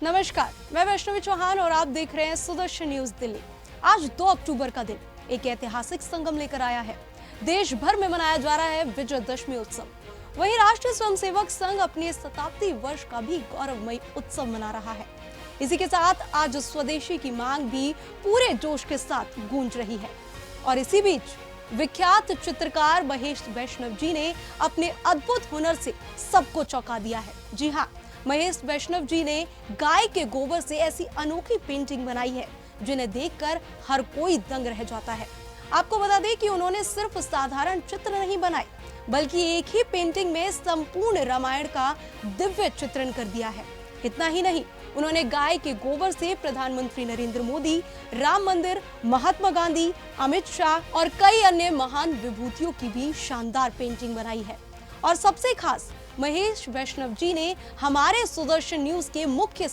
नमस्कार, मैं वैष्णवी चौहान और आप देख रहे हैं सुदर्शन न्यूज दिल्ली। आज 2 अक्टूबर का दिन एक ऐतिहासिक संगम लेकर आया है। देश भर में मनाया जा रहा है विजयदशमी उत्सव। वहीं राष्ट्रीय स्वयंसेवक संघ अपने शताब्दी वर्ष का भी गौरवमयी उत्सव मना रहा है। इसी के साथ आज स्वदेशी की मांग भी पूरे जोश के साथ गूंज रही है। और इसी बीच विख्यात चित्रकार महेश वैष्णव जी ने अपने अद्भुत हुनर से सबको चौंका दिया है। जी हाँ, महेश वैष्णव जी ने गाय के गोबर से ऐसी अनोखी पेंटिंग बनाई है जिन्हें देखकर हर कोई दंग रह जाता है। आपको बता दें कि उन्होंने सिर्फ साधारण चित्र नहीं बनाए, बल्कि एक ही पेंटिंग में संपूर्ण रामायण का दिव्य चित्रण कर दिया है। इतना ही नहीं, उन्होंने गाय के गोबर से प्रधानमंत्री नरेंद्र मोदी, राम मंदिर, महात्मा गांधी, अमित शाह और कई अन्य महान विभूतियों की भी शानदार पेंटिंग बनाई है। और सबसे खास, महेश वैष्णव जी ने हमारे सुदर्शन न्यूज के मुख्य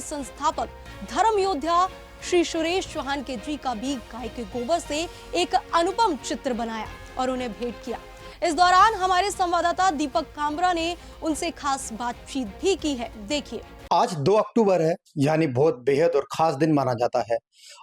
संस्थापक धर्म योद्धा श्री सुरेश चौहान के जी का भी गाय के गोबर से एक अनुपम चित्र बनाया और उन्हें भेंट किया। इस दौरान हमारे संवाददाता दीपक कामरा ने उनसे खास बातचीत भी की है। देखिए। आज 2 अक्टूबर है, यानी बहुत बेहद और खास दिन माना जाता है।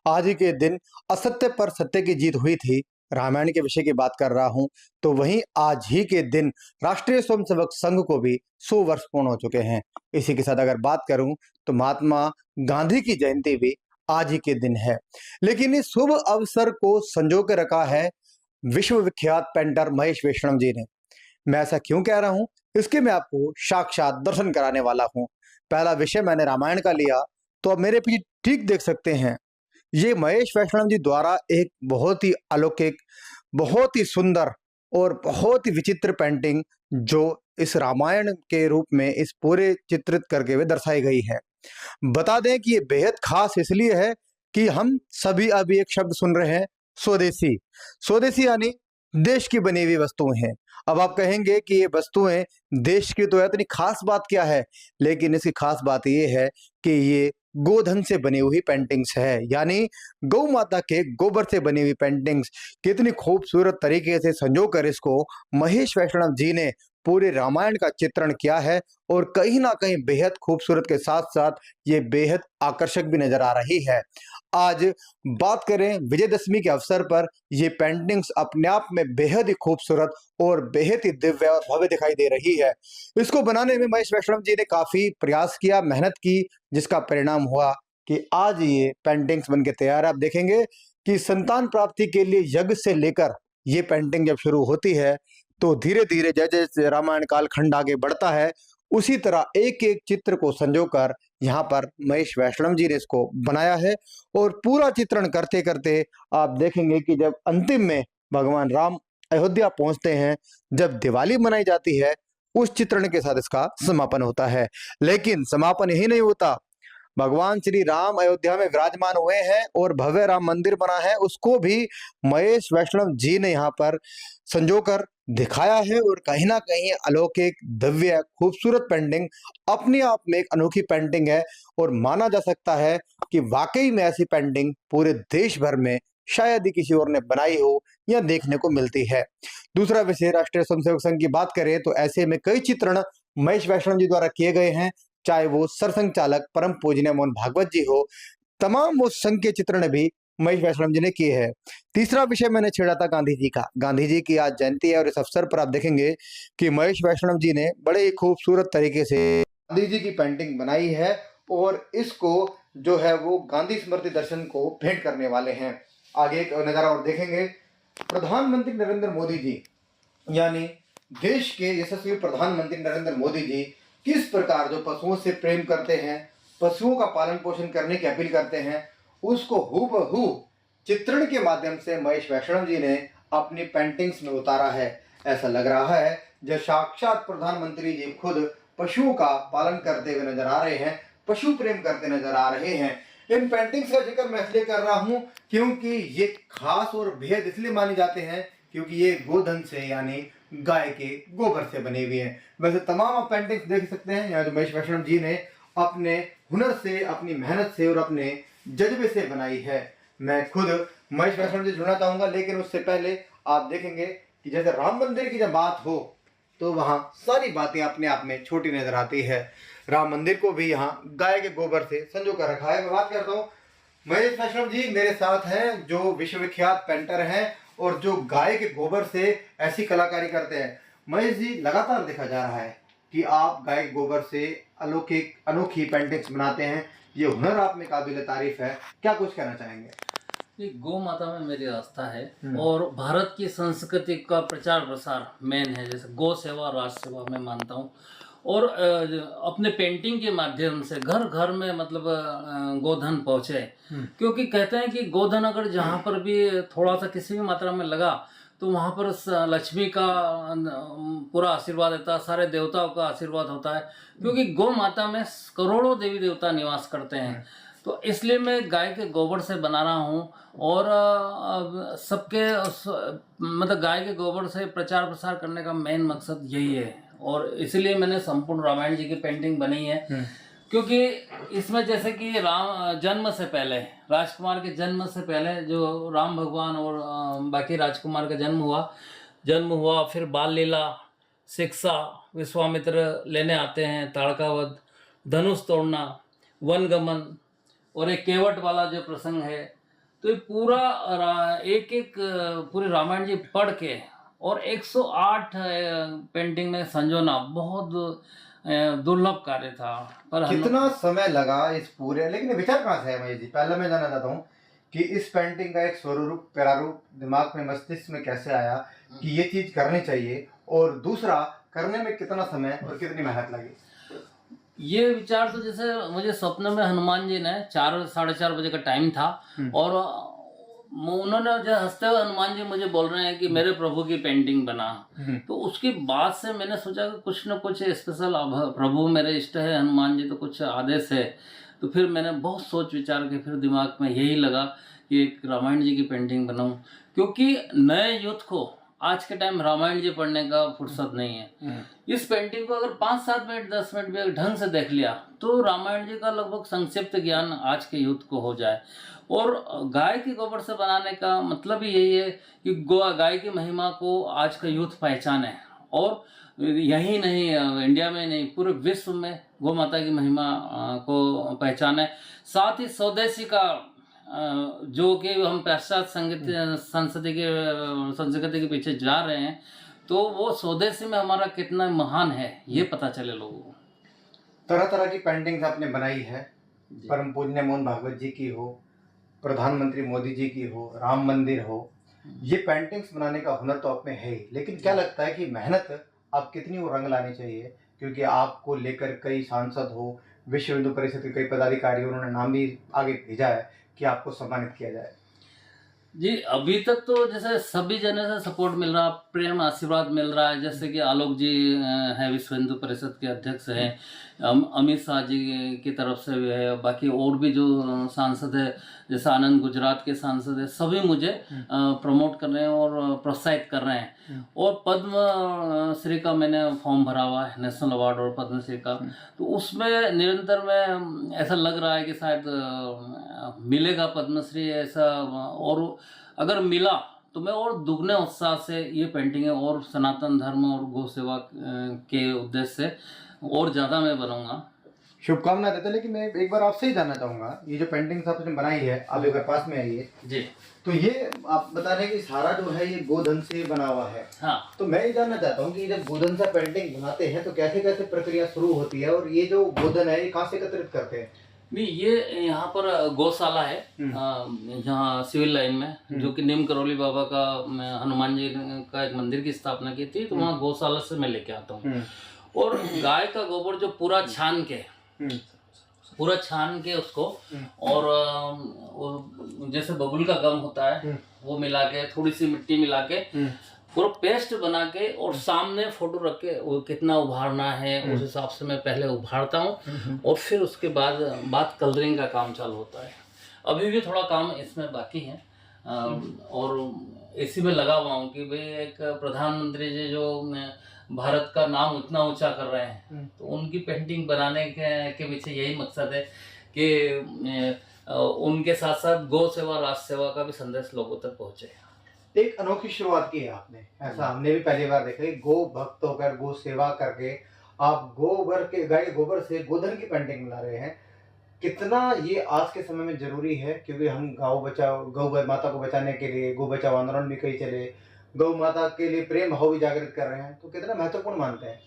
आज ही के दिन असत्य पर सत्य की जीत हुई थी। रामायण के विषय की बात कर रहा हूं, तो वहीं आज ही के दिन राष्ट्रीय स्वयंसेवक संघ को भी 100 वर्ष पूर्ण हो चुके हैं। इसी के साथ अगर बात करूं तो महात्मा गांधी की जयंती भी आज ही के दिन है। लेकिन इस शुभ अवसर को संजो के रखा है विश्वविख्यात पेंटर महेश वैष्णव जी ने। मैं ऐसा क्यों कह रहा हूं, इसके मैं आपको साक्षात दर्शन कराने वाला हूं। पहला विषय मैंने रामायण का लिया, तो अब मेरे पीछे ठीक देख सकते हैं, ये महेश वैष्णव जी द्वारा एक बहुत ही अलौकिक, बहुत ही सुंदर और बहुत ही विचित्र पेंटिंग जो इस रामायण के रूप में इस पूरे चित्रित करके हुए दर्शाई गई है। बता दें कि ये बेहद खास इसलिए है कि हम सभी अभी एक शब्द सुन रहे हैं, स्वदेशी। स्वदेशी यानी देश की बनी हुई वस्तुएं हैं। अब आप कहेंगे कि ये वस्तुएं देश की तो है, इतनी खास बात क्या है? लेकिन इसकी खास बात ये है कि ये गोधन से बनी हुई पेंटिंग्स है, यानी गौ माता के गोबर से बनी हुई पेंटिंग्स। कितनी खूबसूरत तरीके से संजोकर इसको महेश वैष्णव जी ने पूरे रामायण का चित्रण किया है और कहीं ना कहीं बेहद खूबसूरत के साथ साथ ये बेहद आकर्षक भी नजर आ रही है। आज बात करें विजयदशमी के अवसर पर, ये पेंटिंग्स अपने आप में बेहद ही खूबसूरत और बेहद ही दिव्य और भव्य दिखाई दे रही है। इसको बनाने में महेश वैष्णव जी ने काफी प्रयास किया, मेहनत की, जिसका परिणाम हुआ कि आज ये पेंटिंग्स बनके तैयार है। आप देखेंगे कि संतान प्राप्ति के लिए यज्ञ से लेकर ये पेंटिंग जब शुरू होती है तो धीरे धीरे जैसे जैसे रामायण कालखंड आगे बढ़ता है, उसी तरह एक एक चित्र को संजोकर यहाँ पर महेश वैष्णव जी ने इसको बनाया है। और पूरा चित्रण करते करते आप देखेंगे कि जब अंतिम में भगवान राम अयोध्या पहुंचते हैं, जब दिवाली मनाई जाती है, उस चित्रण के साथ इसका समापन होता है। लेकिन समापन यही नहीं होता, भगवान श्री राम अयोध्या में विराजमान हुए हैं और भव्य राम मंदिर बना है, उसको भी महेश वैष्णव जी ने यहाँ पर संजोकर दिखाया है। और कहीं ना कहीं अलौकिक, दिव्य, खूबसूरत पेंटिंग अपने आप में एक अनोखी पेंटिंग है और माना जा सकता है कि वाकई में ऐसी पेंटिंग पूरे देश भर में शायद ही किसी और ने बनाई हो या देखने को मिलती है। दूसरा विषय राष्ट्रीय स्वयंसेवक संघ की बात करें तो ऐसे में कई चित्रण महेश वैष्णव जी द्वारा किए गए हैं, चाहे वो सरसंघ चालक परम पूजनीय मोहन भागवत जी हो, तमाम वो संघ के चित्रण भी महेश वैष्णव जी ने किए हैं। तीसरा विषय मैंने छेड़ा था गांधी जी का। गांधी जी की आज जयंती है और इस अवसर पर आप देखेंगे कि महेश वैष्णव जी ने बड़े ही खूबसूरत तरीके से गांधी जी की पेंटिंग बनाई है और इसको जो है वो गांधी स्मृति दर्शन को भेंट करने वाले हैं। आगे एक नजारा और देखेंगे, प्रधानमंत्री नरेंद्र मोदी जी, यानी देश के यशस्वी प्रधानमंत्री नरेंद्र मोदी जी किस प्रकार जो पशुओं से प्रेम करते हैं, पशुओं का पालन पोषण करने की अपील करते हैं, उसको हूबहू चित्रण के माध्यम से महेश वैष्णव जी ने अपनी पेंटिंग्स में उतारा है। ऐसा लग रहा है जब साक्षात प्रधानमंत्री जी खुद पशुओं का पालन करते हुए नजर आ रहे हैं, पशु प्रेम करते नजर आ रहे हैं। इन पेंटिंग्स का जिक्र मैं इसलिए कर रहा हूँ क्योंकि ये खास और बेहद इसलिए माने जाते हैं क्योंकि ये गोधन से यानी गाय के गोबर से बने हुए हैं। वैसे तमाम आप पेंटिंग्स देख सकते हैं यहाँ जो महेश वैष्णव जी ने अपने हुनर से, अपनी मेहनत से और अपने जज्बे से बनाई है। मैं खुद महेश वैष्णव जी जुड़ना चाहूंगा, लेकिन उससे पहले आप देखेंगे कि जैसे राम मंदिर की जब बात हो तो वहाँ सारी बातें अपने आप में छोटी नजर आती है। राम मंदिर को भी यहाँ गाय के गोबर से संजो कर रखा है। मैं बात करता हूँ महेश वैष्णव जी मेरे साथ हैं, जो विश्वविख्यात पेंटर हैं और जो गाय के गोबर से ऐसी कलाकारी करते हैं। महेश जी, लगातार देखा जा रहा है कि आप गाय के गोबर से अलौकिक अनोखी पेंटिंग्स बनाते हैं। ये हुनर आप में काबिल तारीफ है, क्या कुछ कहना चाहेंगे? ये गौ माता में मेरी आस्था है और भारत की संस्कृति का प्रचार प्रसार मेन है। जैसे गौ सेवा राष्ट्र सेवा मैं मानता हूँ और अपने पेंटिंग के माध्यम से घर घर में मतलब गोधन पहुँचे, क्योंकि कहते हैं कि गोधन अगर जहाँ पर भी थोड़ा सा किसी भी मात्रा में लगा तो वहाँ पर लक्ष्मी का पूरा आशीर्वाद रहता है, सारे देवताओं का आशीर्वाद होता है, क्योंकि गौ माता में करोड़ों देवी देवता निवास करते हैं। तो इसलिए मैं गाय के गोबर से बना रहा हूँ और सबके मतलब गाय के गोबर से प्रचार प्रसार करने का मेन मकसद यही है। और इसलिए मैंने संपूर्ण रामायण जी की पेंटिंग बनाई है, क्योंकि इसमें जैसे कि राम जन्म से पहले, राजकुमार के जन्म से पहले जो राम भगवान और बाकी राजकुमार का जन्म हुआ, फिर बाल लीला, शिक्षा, विश्वामित्र लेने आते हैं, ताड़कावध, धनुष तोड़ना, वनगमन और एक केवट वाला जो प्रसंग है। तो ये पूरा एक एक पूरे रामायण जी पढ़ के और 108 पेंटिंग में संजोना बहुत दुर्लभ कार्य था। पर कितना समय लगा इस पूरे, लेकिन विचार कहाँ से है महेश जी? पहले मैं जानना चाहता हूँ कि इस पेंटिंग का एक स्वरूप प्रारूप दिमाग में मस्तिष्क में कैसे आया कि ये चीज करनी चाहिए, और दूसरा करने में कितना समय और कितनी मेहनत लगी? ये विचार तो जैसे मुझे स्वप्न में हनुमान जी ने 4-4:30 बजे का टाइम था और उन्होंने जो हंसते हुए हनुमान जी मुझे बोल रहे हैं कि मेरे प्रभु की पेंटिंग बना। तो उसके बाद से मैंने सोचा कि कुछ न कुछ स्पेशल, अब प्रभु मेरे इष्ट है हनुमान जी, तो कुछ आदेश है। तो फिर मैंने बहुत सोच विचार के फिर दिमाग में यही लगा कि एक रामायण जी की पेंटिंग बनाऊं, क्योंकि नए यूथ को आज के टाइम रामायण जी पढ़ने का फुर्सत नहीं है। इस पेंटिंग को अगर 5-7 मिनट 10 मिनट भी ढंग से देख लिया तो रामायण जी का लगभग संक्षिप्त ज्ञान आज के यूथ को हो जाए। और गाय के गोबर से बनाने का मतलब ही यही है कि गाय की महिमा को आज का यूथ पहचाने, और यही नहीं इंडिया में नहीं पूरे विश्व में गौ माता की महिमा को पहचाने। साथ ही स्वदेशी का जो कि हम पाश्चात्य संस्कृति के पीछे जा रहे हैं, तो वो स्वदेशी में हमारा कितना महान है ये पता चले लोगों को। तरह तरह की पेंटिंग्स आपने बनाई है, परम पूज्य मोहन भागवत जी की हो, प्रधानमंत्री मोदी जी की हो, राम मंदिर हो, ये पेंटिंग्स बनाने का हुनर तो आप में है ही, लेकिन क्या लगता है कि मेहनत आप कितनी वो रंग लानी चाहिए? क्योंकि आपको लेकर कई सांसद हो, विश्व हिंदू परिषद के कई पदाधिकारी, उन्होंने नाम भी आगे भेजा है कि आपको सम्मानित किया जाए। जी, अभी तक तो जैसे सभी जने से सपोर्ट मिल रहा, प्रेम आशीर्वाद मिल रहा है। जैसे कि आलोक जी हैं, विश्व हिंदू परिषद के अध्यक्ष हैं, अमित शाह जी की तरफ से भी है, बाकी और भी जो सांसद है जैसे आनंद गुजरात के सांसद है, सभी मुझे प्रमोट कर रहे हैं और प्रोत्साहित कर रहे हैं। और पद्म श्री का मैंने फॉर्म भरा हुआ है, नेशनल अवार्ड और पद्म श्री का, तो उसमें निरंतर में ऐसा लग रहा है कि शायद मिलेगा पद्मश्री ऐसा, और अगर मिला तो मैं और दुगने उत्साह से ये पेंटिंगें और सनातन धर्म और गौ सेवा के उद्देश्य से और ज़्यादा मैं बनाऊंगा। शुभकामना देते। लेकिन मैं एक बार आपसे ही जानना चाहूँगा, ये जो पेंटिंग्स आपने बनाई है, आप एक बार पास में आइए जी, तो ये आप बता रहे हैं कि सारा जो है ये गोधन से बना हुआ है। हाँ, तो मैं ये जानना चाहता हूँ कि जब गोधन से पेंटिंग बनाते हैं तो कैसे कैसे प्रक्रिया शुरू होती है, और ये जो गोधन है ये कहाँ से एकत्रित करते हैं? नहीं, ये यहाँ पर गौशाला है यहाँ सिविल लाइन में, जो कि नीम करौली बाबा का हनुमान जी का एक मंदिर की स्थापना की थी, तो वहाँ गौशाला से मैं लेके आता हूँ। और गाय का गोबर जो पूरा छान के उसको, और जैसे बबुल का गम होता है वो मिला के, थोड़ी सी मिट्टी मिला के पूरा पेस्ट बना के, और सामने फोटो रख के वो कितना उभारना है उस हिसाब से मैं पहले उभारता हूँ, और फिर उसके बाद कलरिंग का काम चालू होता है। अभी भी थोड़ा काम इसमें बाकी है, और इसी में लगा हुआ हूँ कि भाई एक प्रधानमंत्री जी जो भारत का नाम इतना ऊंचा कर रहे हैं, तो उनकी पेंटिंग बनाने के पीछे यही मकसद है कि उनके साथ साथ गौ सेवा राष्ट्र सेवा का भी संदेश लोगों तक पहुँचे। एक अनोखी शुरुआत की है आपने, ऐसा हमने भी पहली बार देखा है। गो भक्त होकर गो सेवा करके आप गोबर के गाय के गोबर से गोधन की पेंटिंग बना रहे हैं। कितना ये आज के समय में जरूरी है, क्योंकि हम गौ माता को बचाने के लिए गौ बचाओ आंदोलन भी कई चले, गौ माता के लिए प्रेम भाव भी जागृत कर रहे हैं, तो कितना महत्वपूर्ण मानते हैं?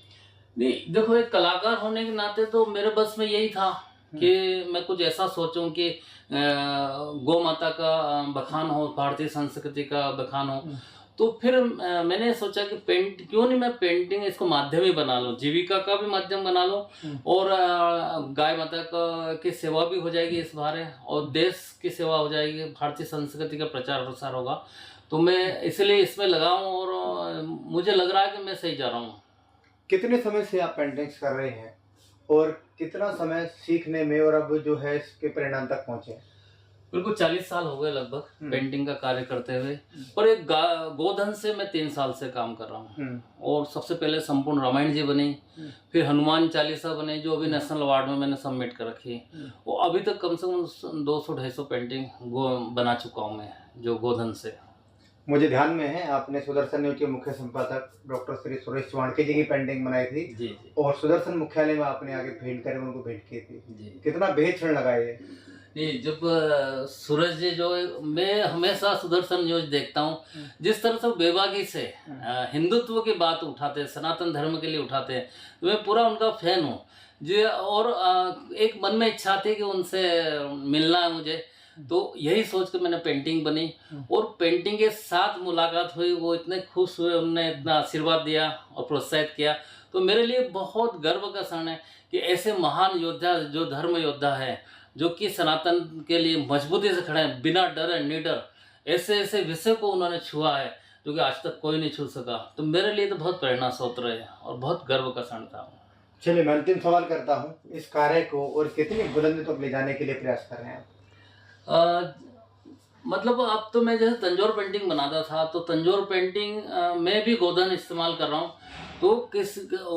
नहीं देखो, एक कलाकार होने के नाते तो मेरे बस में यही था कि मैं कुछ ऐसा सोचूं कि गौ माता का बखान हो, भारतीय संस्कृति का बखान हो। तो फिर मैंने सोचा कि क्यों नहीं मैं पेंटिंग इसको माध्यम ही बना लूं, जीविका का भी माध्यम बना लूं और गाय माता की सेवा भी हो जाएगी इस बारे, और देश की सेवा हो जाएगी, भारतीय संस्कृति का प्रचार प्रसार होगा। तो मैं इसलिए इसमें लगा हूँ और मुझे लग रहा है कि मैं सही जा रहा हूँ। कितने समय से आप पेंटिंग्स कर रहे हैं और कितना समय सीखने में और अब जो है इसके परिणाम तक पहुंचे? बिल्कुल 40 साल हो गए लगभग पेंटिंग का कार्य करते हुए, पर एक गोधन से मैं 3 साल से काम कर रहा हूँ। और सबसे पहले संपूर्ण रामायण जी बनी, फिर हनुमान चालीसा बने जो अभी नेशनल अवार्ड में मैंने सबमिट कर रखी। वो अभी तक कम से कम 200-250 पेंटिंग बना चुका हूँ मैं, जो गोधन से। मुझे ध्यान में है आपने सुदर्शन न्यूज के मुख्य संपादक डॉक्टर श्री सुरेश चवाणके जी की पेंटिंग बनाई थी जी। और सुदर्शन मुख्यालय में आपने आगे भेंट कर उनको भेंट की थी जी। कितना बेहद क्षण लगा ये? नहीं, जब सूरज जी जो मैं हमेशा सुदर्शन न्यूज देखता हूँ, जिस तरह से बेबाकी से हिंदुत्व की बात उठाते हैं, सनातन धर्म के लिए उठाते हैं, तो मैं पूरा उनका फैन हूँ जी। और एक मन में इच्छा थी कि उनसे मिलना है मुझे, तो यही सोच के मैंने पेंटिंग बनी और पेंटिंग के साथ मुलाकात हुई। वो इतने खुश हुए, उन्होंने इतना आशीर्वाद दिया और प्रोत्साहित किया। तो मेरे लिए बहुत गर्व का क्षण है कि ऐसे महान योद्धा, जो धर्म योद्धा है, जो कि सनातन के लिए मजबूती से खड़े हैं, बिना डरे निडर, ऐसे ऐसे विषय को उन्होंने छुआ है जो कि आज तक कोई नहीं छू सका। तो मेरे लिए तो बहुत प्रेरणा स्रोत रहे और बहुत गर्व का क्षण था। चलिए, मैं अंतिम सवाल करता हूँ, इस कार्य को और कितनी बुलंदी तक ले जाने के लिए प्रयास कर रहे हैं? मतलब अब तो मैं जैसे तंजौर पेंटिंग बनाता था, तो तंजौर पेंटिंग में भी गोधन इस्तेमाल कर रहा हूँ। तो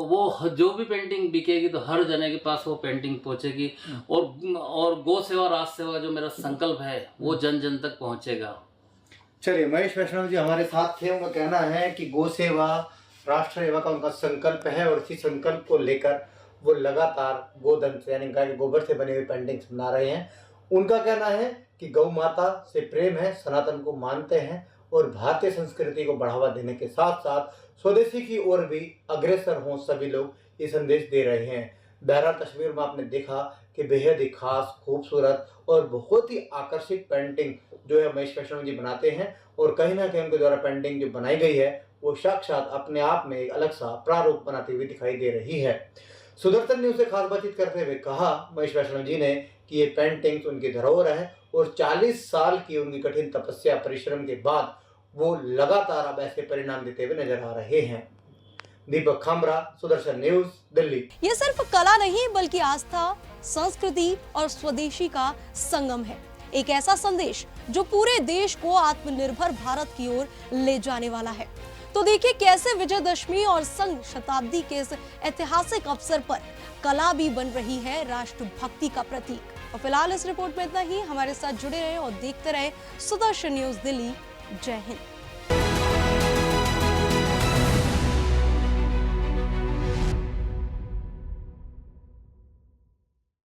वो जो भी पेंटिंग बिकेगी तो हर जने के पास वो पेंटिंग पहुँचेगी और गौ सेवा राष्ट्र सेवा जो मेरा संकल्प है वो जन जन तक पहुँचेगा। चलिए, महेश वैष्णव जी हमारे साथ थे। उनका कहना है कि गौ सेवा राष्ट्र सेवा का उनका संकल्प है और इसी संकल्प को लेकर वो लगातार गोधन से यानी गाय के गोबर से बनी हुई पेंटिंग्स बना रहे हैं। उनका कहना है कि गौ माता से प्रेम है, सनातन को मानते हैं और भारतीय संस्कृति को बढ़ावा देने के साथ साथ स्वदेशी की ओर भी अग्रसर हों सभी लोग, ये संदेश दे रहे हैं। बहरहाल तस्वीर में आपने देखा कि बेहद ही खास, खूबसूरत और बहुत ही आकर्षक पेंटिंग जो है महेश वैष्णव जी बनाते हैं और कहीं ना कहीं उनके द्वारा पेंटिंग जो बनाई गई है वो साक्षात अपने आप में एक अलग सा प्रारूप बनाती हुई दिखाई दे रही है। सुदर्शन न्यूज से खास बातचीत करते हुए कहा महेश वैष्णव जी ने कि ये पेंटिंग्स उनकी धरोहर है और 40 साल की उनकी कठिन तपस्या परिश्रम के बाद वो लगातार अब ऐसे परिणाम देते हुए नजर आ रहे हैं। दीपक खामरा, सुदर्शन न्यूज, दिल्ली। ये सिर्फ कला नहीं बल्कि आस्था, संस्कृति और स्वदेशी का संगम है। एक ऐसा संदेश जो पूरे देश को आत्मनिर्भर भारत की ओर ले जाने वाला है। तो देखिए कैसे विजयदशमी और संग शताब्दी के इस ऐतिहासिक अवसर पर कला भी बन रही है राष्ट्रभक्ति का प्रतीक। और फिलहाल इस रिपोर्ट में इतना ही। हमारे साथ जुड़े रहे और देखते रहे सुदर्शन न्यूज दिल्ली। जय हिंद।